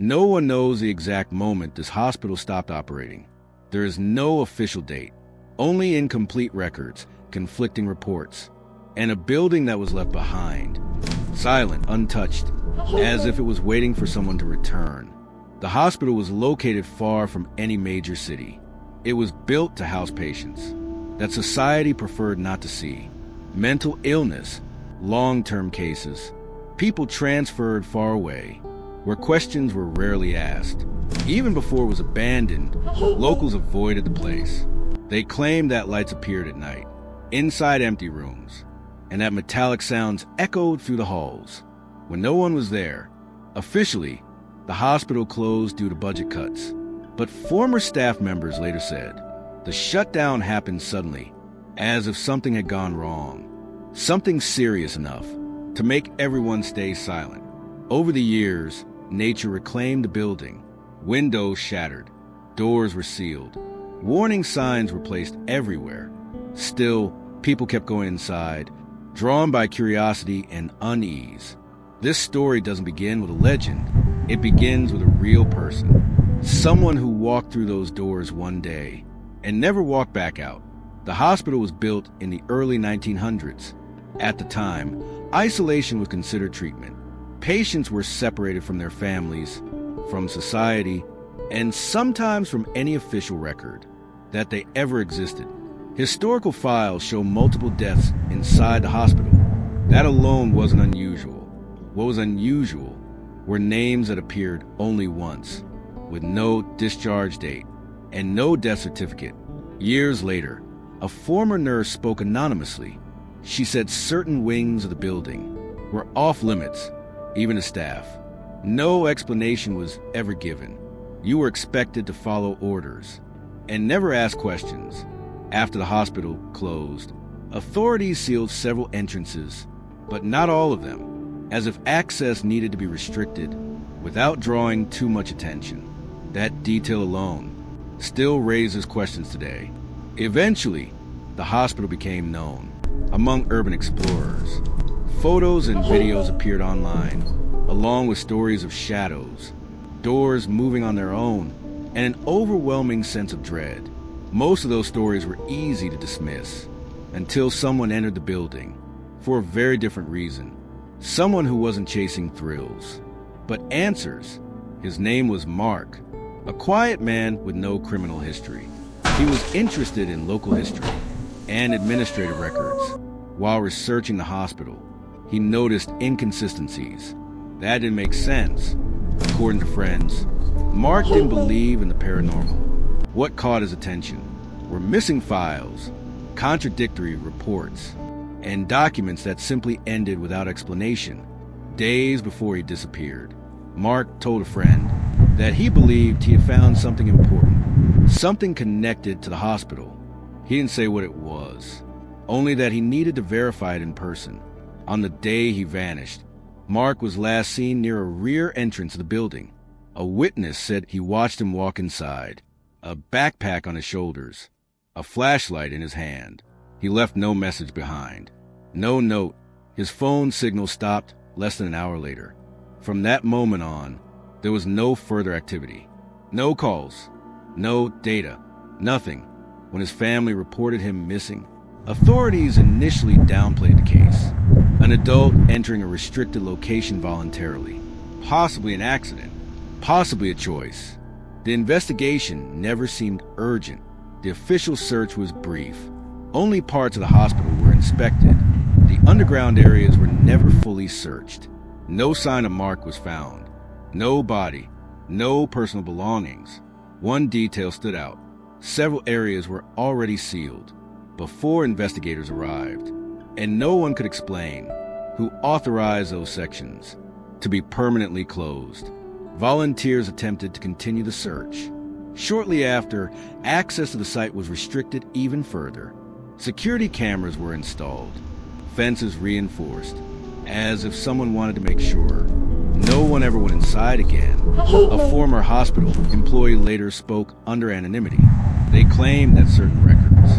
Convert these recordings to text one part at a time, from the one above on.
No one knows the exact moment this hospital stopped operating. There is no official date, only incomplete records, conflicting reports, and a building that was left behind, silent, untouched, as if it was waiting for someone to return. The hospital was located far from any major city. It was built to house patients that society preferred not to see. Mental illness, long-term cases, people transferred far away, where questions were rarely asked. Even before it was abandoned, locals avoided the place. They claimed that lights appeared at night, inside empty rooms, and that metallic sounds echoed through the halls when no one was there. Officially, the hospital closed due to budget cuts, but former staff members later said the shutdown happened suddenly, as if something had gone wrong, something serious enough to make everyone stay silent. Over the years, nature reclaimed the building. Windows shattered, doors were sealed, warning signs were placed everywhere. Still, people kept going inside, drawn by curiosity and unease. This story doesn't begin with a legend. It begins with a real person, someone who walked through those doors one day and never walked back out. The hospital was built in the early 1900s. At the time, isolation was considered treatment. Patients were separated from their families, from society, and sometimes from any official record that they ever existed. Historical files show multiple deaths inside the hospital. That alone wasn't unusual. What was unusual were names that appeared only once, with no discharge date and no death certificate. Years later, a former nurse spoke anonymously. She said certain wings of the building were off limits, even to staff. No explanation was ever given. You were expected to follow orders and never ask questions. After the hospital closed, authorities sealed several entrances, but not all of them, as if access needed to be restricted without drawing too much attention. That detail alone still raises questions today. Eventually, the hospital became known among urban explorers. Photos and videos appeared online, along with stories of shadows, doors moving on their own, and an overwhelming sense of dread. Most of those stories were easy to dismiss until someone entered the building for a very different reason. Someone who wasn't chasing thrills, but answers. His name was Mark, a quiet man with no criminal history. He was interested in local history and administrative records. While researching the hospital, he noticed inconsistencies. That didn't make sense. According to friends, Mark didn't believe in the paranormal. What caught his attention were missing files, contradictory reports, and documents that simply ended without explanation. Days before he disappeared, Mark told a friend that he believed he had found something important, something connected to the hospital. He didn't say what it was, only that he needed to verify it in person. On the day he vanished, Mark was last seen near a rear entrance of the building. A witness said he watched him walk inside, a backpack on his shoulders, a flashlight in his hand. He left no message behind, no note. His phone signal stopped less than an hour later. From that moment on, there was no further activity. No calls, no data, nothing. When his family reported him missing, authorities initially downplayed the case. An adult entering a restricted location voluntarily, possibly an accident, possibly a choice. The investigation never seemed urgent. The official search was brief. Only parts of the hospital were inspected. The underground areas were never fully searched. No sign of Mark was found. No body, no personal belongings. One detail stood out. Several areas were already sealed before investigators arrived, and no one could explain who authorized those sections to be permanently closed. Volunteers attempted to continue the search. Shortly after, access to the site was restricted even further. Security cameras were installed, fences reinforced, as if someone wanted to make sure no one ever went inside again. A former hospital employee later spoke under anonymity. They claimed that certain records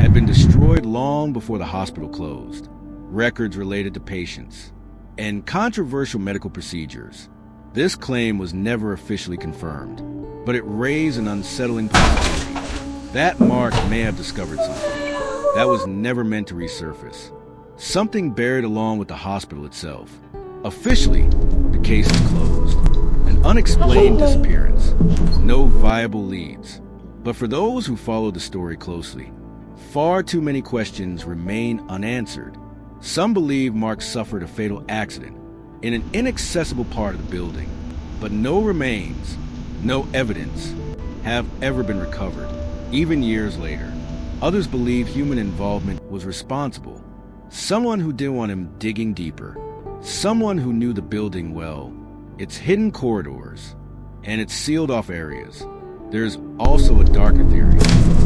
had been destroyed long before the hospital closed. Records related to patients and controversial medical procedures. This claim was never officially confirmed, but it raised an unsettling possibility. That Mark may have discovered something that was never meant to resurface. Something buried along with the hospital itself. Officially, the case is closed. An unexplained disappearance. No viable leads. But for those who follow the story closely, far too many questions remain unanswered. Some believe Mark suffered a fatal accident in an inaccessible part of the building, but no remains, no evidence have ever been recovered, even years later. Others believe human involvement was responsible. Someone who didn't want him digging deeper. Someone who knew the building well, its hidden corridors, and its sealed-off areas. There's also a darker theory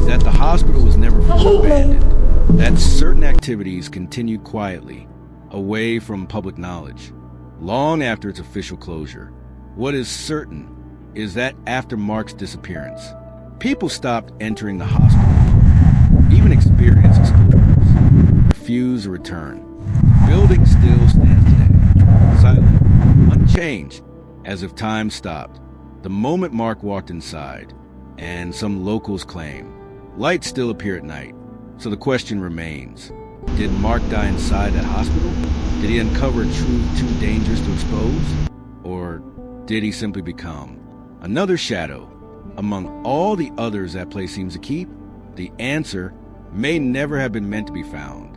that the hospital was never fully abandoned, that certain activities continued quietly, away from public knowledge, long after its official closure. What is certain is that after Mark's disappearance, people stopped entering the hospital. Even experienced explorers refused to return. The building still stands today, silent, unchanged, as if time stopped the moment Mark walked inside. And some locals claim lights still appear at night. So the question remains, did Mark die inside that hospital? Did he uncover a truth too dangerous to expose? Or did he simply become another shadow among all the others that place seems to keep? The answer may never have been meant to be found.